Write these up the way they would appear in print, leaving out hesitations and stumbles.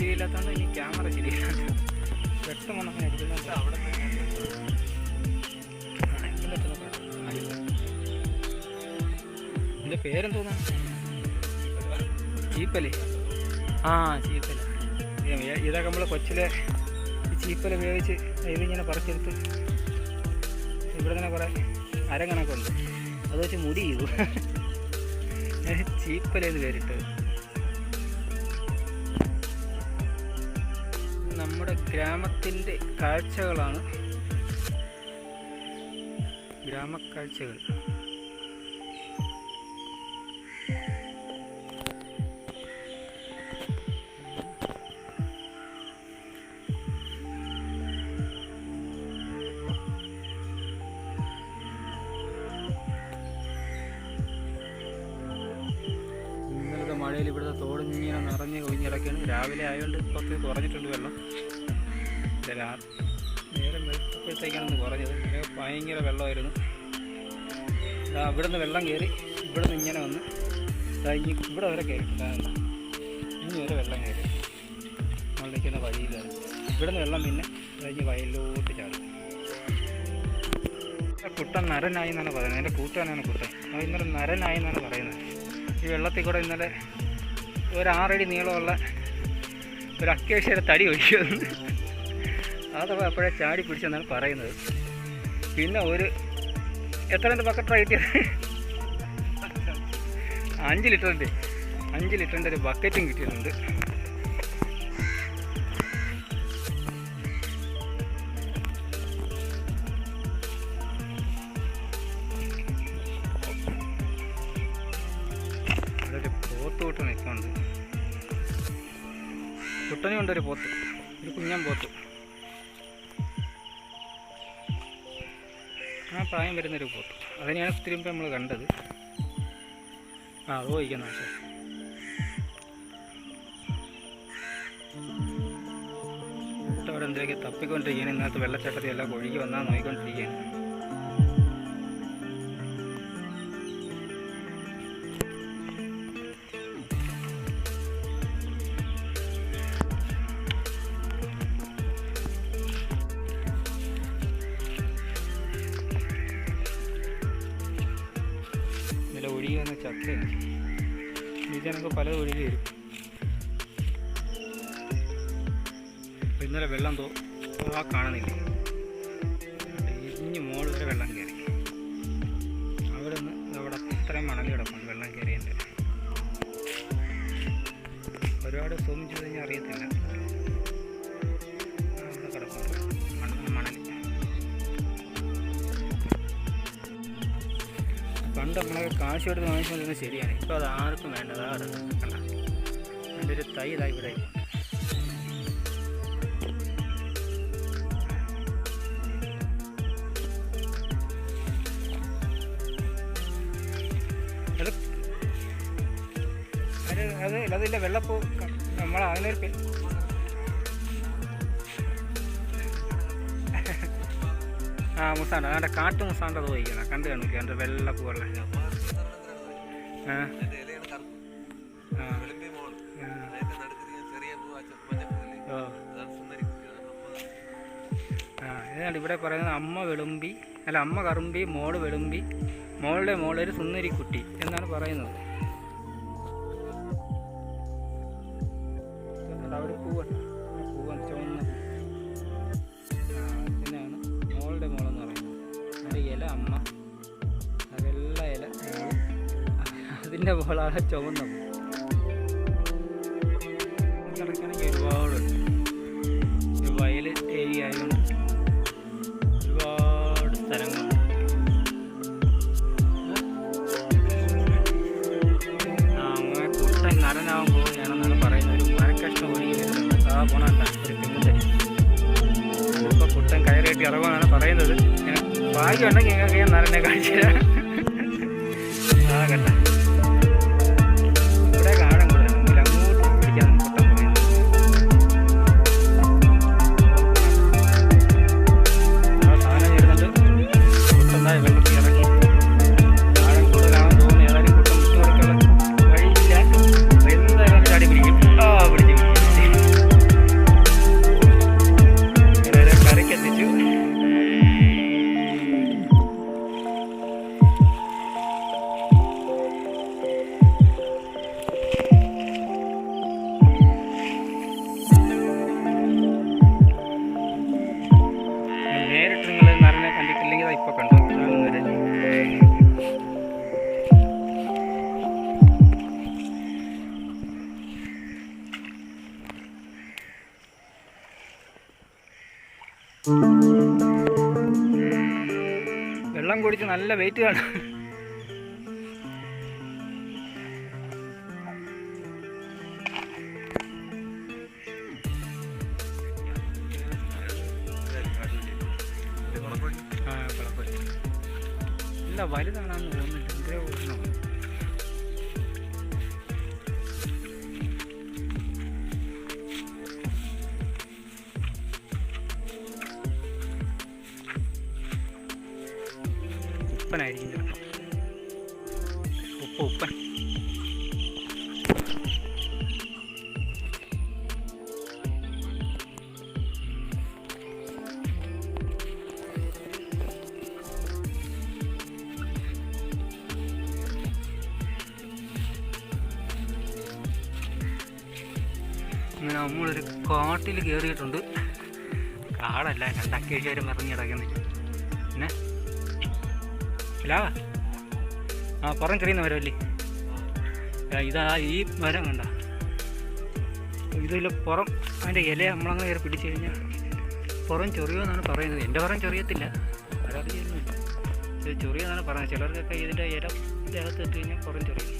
ശരിയില്ലാത്തതുകൊണ്ട് ഇനി ക്യാമറ ശരിയില്ലാത്ത വ്യക്തമാണ് അങ്ങനെ എടുക്കുന്നത്. അവിടെ എൻ്റെ പേരെന്തോന്നാ? ചീപ്പലേ? ആ ചീപ്പല. ഇതൊക്കെ നമ്മൾ കൊച്ചിലെ ഈ ചീപ്പല ഉപയോഗിച്ച് ഇതിങ്ങനെ പറിച്ചെടുത്ത് ഇവിടെ തന്നെ കുറേ അരങ്ങണക്കുണ്ട്, അത് വെച്ച് മുടി ചെയ്തു. ചീപ്പലെന്ന് പേരിട്ടത്. നമ്മുടെ ഗ്രാമത്തിൻ്റെ കാഴ്ചകളാണ്, ഗ്രാമക്കാഴ്ചകൾ. ഇന്നലത്തെ മഴയിൽ ഇവിടുത്തെ തോടിങ്ങനെ നിറഞ്ഞ് ഒഴിഞ്ഞിടക്കാണ്. രാവിലെ ആയതുകൊണ്ട് കുറച്ച് കുറഞ്ഞിട്ടുണ്ട് വെള്ളം. നേരം വെളുത്തപ്പോഴത്തേക്കാണ് കുറഞ്ഞത്. ഭയങ്കര വെള്ളമായിരുന്നു. ഇവിടെ നിന്ന് വെള്ളം കയറി, ഇവിടെ നിന്ന് ഇങ്ങനെ വന്ന് ഇനി ഇവിടെ വരെ കയറിയിട്ടുണ്ടാകുന്ന ഇനി വരെ വെള്ളം കയറി നമ്മളിരിക്കുന്ന വഴിയിലാണ്. ഇവിടെ നിന്ന് വെള്ളം പിന്നെ കഴിഞ്ഞ് വയലിലോട്ട് ചാടും. കുട്ടൻ നരനായി എന്നാണ് പറയുന്നത്. എൻ്റെ കൂട്ടാനാണ് കുട്ടൻ. അത് ഇന്നലെ നരനായി എന്നാണ് പറയുന്നത്. ഈ വെള്ളത്തിൽ കൂടെ ഇന്നലെ ഒരു 6 അടി നീളമുള്ള ഒരു അക്കേഷ്യയുടെ തടി ഒഴിക്കുമെന്ന് അഥവാ അപ്പോഴേ ചാടി പിടിച്ചെന്നാണ് പറയുന്നത്. പിന്നെ ഒരു എത്ര ബക്കറ്റ് കിട്ടിയത്? 5 ലിറ്ററിൻ്റെ ഒരു ബക്കറ്റും കിട്ടിയിട്ടുണ്ട്. അതൊരു പോത്ത് കൂട്ട് നിൽക്കുന്നുണ്ട്. കുട്ടനും ഉണ്ടൊരു പോത്ത്, ഒരു കുഞ്ഞൻ പോത്ത്. ആ പ്രായം വരുന്നൊരു പോത്ത്. അതിനെയാണ് തിരുമ്പ് നമ്മൾ കണ്ടത്. അത് പോയിക്കുന്ന പക്ഷേ അവിടെ എന്തൊക്കെ തപ്പിക്കൊണ്ടിരിക്കുകയാണ്. ഇന്നത്തെ വെള്ളച്ചാട്ടത്തിൽ എല്ലാം ഒഴുകി വന്നാൽ നോക്കിക്കൊണ്ടിരിക്കുകയാണ്. ഒഴുകി വന്ന ചക്കയാണ്. ഇതിനൊക്കെ പല ഒഴുകി വരും. ഇന്നലെ വെള്ളം കാണുന്നില്ലേ? ഇഞ്ഞ് മോള് വരെ വെള്ളം കയറി. അവിടെ നിന്ന് അവിടെ അത്രയും മണൽ കിടപ്പുണ്ട് വെള്ളം കയറിയതിൻ്റെ. ഒരുപാട് സൂം ചെയ്ത് കഴിഞ്ഞാൽ അറിയത്തില്ല. അവിടെ കിടപ്പുണ്ട് മണൽ. പണ്ട് നമ്മളൊക്കെ കാശ് കൊടുത്ത് വാങ്ങിച്ചുകൊണ്ടിരുന്നത് ശരിയാണ്. ഇപ്പോൾ അത് ആർക്കും വേണ്ടത്. കണ്ട അതിൻ്റെ ഒരു തൈ ഇതാ ഇവിടെ. അതില്ല വെള്ളപ്പൂ നമ്മൾ അതിനൊരു മുസാണ്ട അതിൻ്റെ കാട്ടു മുസാണ്ട അത് പോയിക്കണം. കണ്ടു കാണില്ല എൻ്റെ വെള്ളപ്പൂവെള്ള. ഇതാണ് ഇവിടെ പറയുന്നത് അമ്മ കറുമ്പി മോള് വെളുമ്പി മോളുടെ മോളൊരു സുന്ദരിക്കുട്ടി എന്നാണ് പറയുന്നത്. അതിൻ്റെ ഇല അമ്മ, വെള്ള ഇല, അതിൻ്റെ മുകളാണ് ചുവന്ന. കിടക്കണമെങ്കിൽ ഒരുപാടുണ്ട്. വയൽ ഏരിയ ആയതുകൊണ്ട് ഒരുപാട് സ്ഥലങ്ങളുണ്ട്. അങ്ങനെ കുട്ടൻ നരനാകുമ്പോൾ ഞാനെന്നാണ് പറയുന്നത്. ഒരു മരക്കഷ്ണം ഒഴുകി വരുന്നുണ്ട്. ആ പോണണ്ട ഒരു തെങ്ങുതടി. അതിപ്പോൾ കുട്ടൻ കയറിയിട്ട് ഇറങ്ങുമെന്നാണ് പറയുന്നത്. ഭാഗ്യമുണ്ടെങ്കിൽ ഞങ്ങൾക്ക് ഞാൻ നരനെ കാണിച്ചു തരാം. ആ കണ്ട ഇവിടെ കാണാൻ കൂടുതൽ അങ്ങോട്ട് പിടിക്കാൻ കുട്ടൻ പറയുന്നത്. ആ സാധനം വരുന്നുണ്ട്. കുട്ടന്തായി വെള്ളത്തിൽ ഇറങ്ങി. ആഴം കൂടുതലാണെന്ന് തോന്നുന്നു. ഏതായാലും കുട്ടൻ വിട്ടുകൊടുക്കുന്ന വഴിയില്ല. എന്തായാലും ചാടി പിടിക്കും. പിടിച്ചു കരയ്ക്കെത്തിച്ചു. നേരിട്ട് നിങ്ങൾ നരനെ കണ്ടിട്ടില്ലെങ്കിൽ അത് ഇപ്പോൾ കണ്ടു. വെള്ളം കുടിച്ച് നല്ല വെയിറ്റ് കാണും. ഇല്ല വലുതാണെന്ന് തോന്നുന്നില്ല. എന്തേ ഓടണം. ഉപ്പനായിരിക്കും ചിലപ്പോൾ. ഉപ്പൻ അങ്ങനെ നമ്മളൊരു കാട്ടിൽ കയറിയിട്ടുണ്ട്. കാടല്ല, രണ്ടക്കേശ്വരം ഇറങ്ങി കിടക്കുന്നില്ല. പിന്നെ പുറം ചെറിയുന്ന മരമല്ലേ ഇതാ. ഈ മരം കണ്ട, ഇതിൽ പുറം അതിൻ്റെ ഇല നമ്മളങ്ങനെ കയറി പിടിച്ചു കഴിഞ്ഞാൽ പുറം ചൊറിയുമെന്നാണ് പറയുന്നത്. എൻ്റെ പുറം ചൊറിയത്തില്ല, അതറിയുന്നില്ല. ഇത് ചൊറിയെന്നാണ് പറയുന്നത്. ചിലർക്കൊക്കെ ഇതിൻ്റെ ഇല ദേഹത്ത് ഇട്ട് കഴിഞ്ഞാൽ പുറം ചൊറിയും.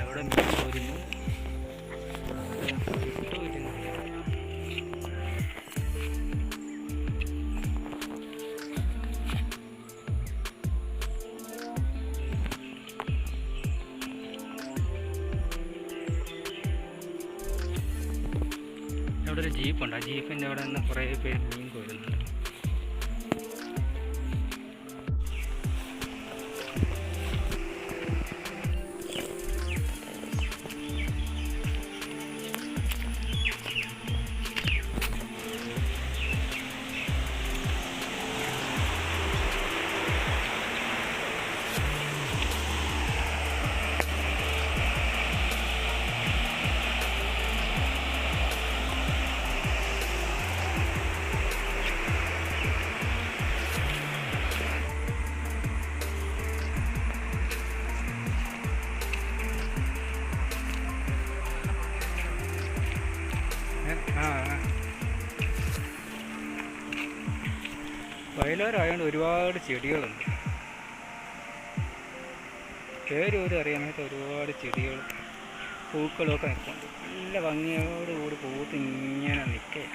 അവിടെ മീൻ പോരുന്നു. അവിടെ ഒരു ജീപ്പുണ്ട്. ആ ജീപ്പിൻ്റെ അവിടെ നിന്ന് കുറേ പേര് മീൻ പോരുന്നുണ്ട്. വയലോരമായതുകൊണ്ട് ഒരുപാട് ചെടികളുണ്ട്. പേര് പോലും അറിയാനായിട്ട് ഒരുപാട് ചെടികൾ പൂക്കളൊക്കെ നിൽക്കുന്നുണ്ട്. നല്ല ഭംഗിയോടുകൂടി പൂത്ത് ഇങ്ങനെ നിൽക്കുക.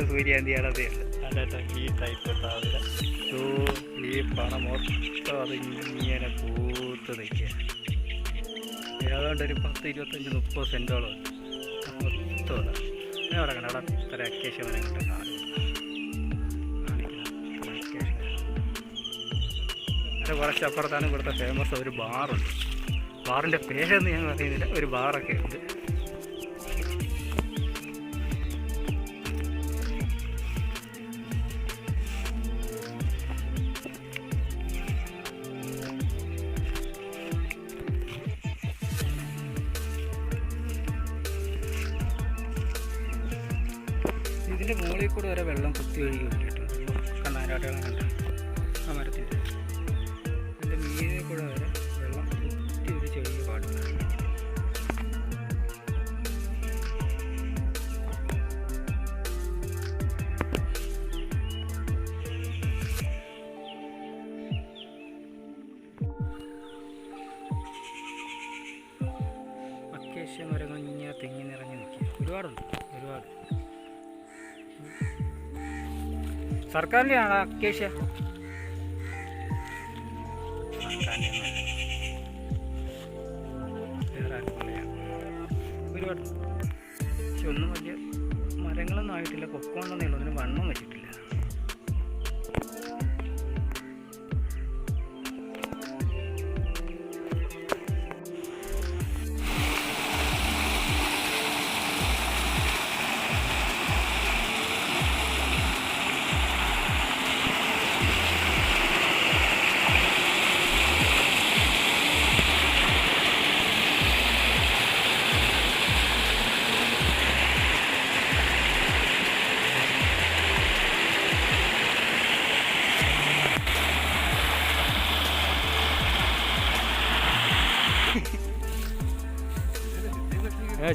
ഇവിടുത്തെ സൂര്യാന്തിയാണ് അതേ അല്ലാട്ടോ ഈ ടൈപ്പ് താവില. ഈ പണം മൊത്തം അത് ഇങ്ങനെ പൂത്ത് നിൽക്കുക. ഏതാണ്ട് ഒരു 10-25-30 സെൻറ്റോളം മൊത്തം. ഞാൻ അവിടെ കണ്ട അവിടെ ഇത്ര അക്കേഷ്യ മരം കിട്ടും കാണും. അതിൻ്റെ കുറച്ച് അപ്പുറത്താണ് ഇവിടുത്തെ ഫേമസ് ഒരു ബാറുണ്ട്. ബാറിൻ്റെ പേരൊന്നും ഞാൻ പറയുന്നില്ല, ഒരു ബാറൊക്കെ ഉണ്ട്. ഇതിൻ്റെ മുകളിൽ കൂടെ വരെ വെള്ളം കുത്തി ഒഴുകി വേണ്ടിയിട്ടുണ്ട്. കണ്ണാരാട്ടുകളും കണ്ട ആ മരത്തിൻ്റെ ഇതിൻ്റെ മീതെ കൂടെ വരെ വെള്ളം കുത്തി ഒഴിച്ച് ഒഴുകി പാടില്ല. അക്കേഷ്യ മരങ്ങൾ ഇങ്ങനെ തെങ്ങി നിറഞ്ഞ് നിൽക്കുക. ഒരുപാടുണ്ട്, ഒരുപാട്. സർക്കാരിൻ്റെ ആണ് അക്കേഷ്യ. വേറെ ഒരുപാട്. പക്ഷെ ഒന്നും വലിയ മരങ്ങളൊന്നും ആയിട്ടില്ല. പൊക്കമുണ്ടെന്നേ ഉള്ളൂ, അതിന് വണ്ണം വെച്ചിട്ടില്ല.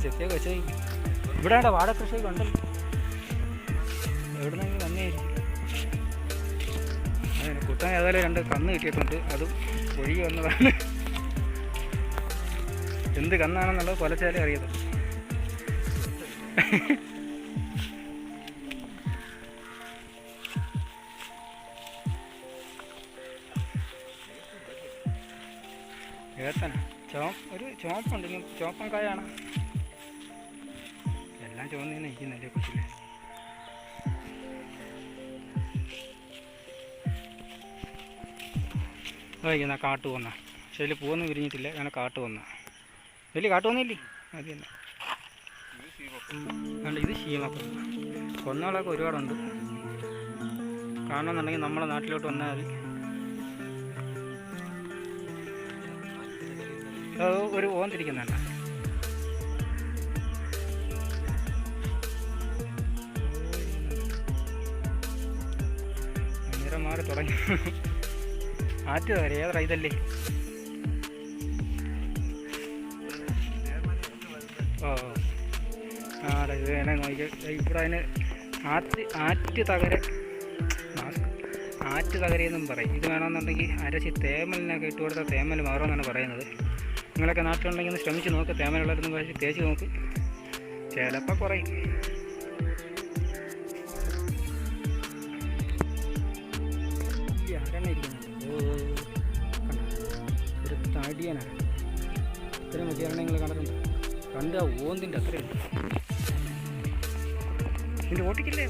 ചെത്തിയൊക്കെ വെച്ച് ഇവിടെ വേണ്ട വാഴ കൃഷിയൊക്കെ ഉണ്ടല്ലോ. എവിടെ നിന്നെങ്കിലും വന്നേയിരിക്കും. അതിന് കുത്താൻ ഏതായാലും 2 കന്ന് കിട്ടിയിട്ടുണ്ട്. അതും ഒഴുകി വന്നതാണ്. എന്ത് കന്നാണെന്നുള്ളത് കൊലച്ചാലേ അറിയാം. ഏത്തന ഒരു ചുവപ്പുണ്ട്. ചുവപ്പൻ കായാണ്. എല്ലാം ചുവന്നേന്ന് നിൽക്കുന്നല്ലേ കൊച്ചില്. വൈകുന്ന കാട്ടു വന്ന. പക്ഷെ അതിൽ പൂവൊന്നും വിരിഞ്ഞിട്ടില്ല. അങ്ങനെ കാട്ടു വന്ന. വലിയ കാട്ടു വന്നില്ലേ? അത് തന്നെ. അതുകൊണ്ട് ഇത് ശീമക്കൊന്ന. കൊന്നകളൊക്കെ ഒരുപാടുണ്ട്. കാണണമെന്നുണ്ടെങ്കിൽ നമ്മളെ നാട്ടിലോട്ട് വന്നാൽ മതി. അത് ഒരു ഓൻ തിരിക്കുന്നുണ്ട്. നിറം മാറി തുടങ്ങി. ആറ്റ് വരെ ഏതാ ഇതല്ലേ? ഓ ആ അതെ. ഇത് വേണേ നോക്കി. ഇവിടെ അതിന് ആറ്റ് തകരെന്നും പറയും. ഇത് വേണമെന്നുണ്ടെങ്കിൽ അരച്ച് തേമലിനൊക്കെ ഇട്ട് കൊടുത്താൽ തേമൽ മാറുമെന്നാണ് പറയുന്നത്. നിങ്ങളൊക്കെ നാട്ടിലുണ്ടെങ്കിൽ ഒന്ന് ശ്രമിച്ച് നോക്ക്. തേമലുള്ളവരൊന്നും കഴിച്ച് തേച്ച് നോക്ക്, ചിലപ്പോൾ കുറയും. ഈ ആരെണ്ണ ഇരിക്കുന്നുണ്ട്. ഒരു തടിയനാണ്. ഇത്രയും വലിയ ആരെണ്ണ നിങ്ങൾ കണ്ടിട്ടുണ്ട്? കണ്ട് ആ ഓന്തിൻ്റെ അത്രയുണ്ട്. ഇതിൻ്റെ ഓട്ടിക്കില്ലേ?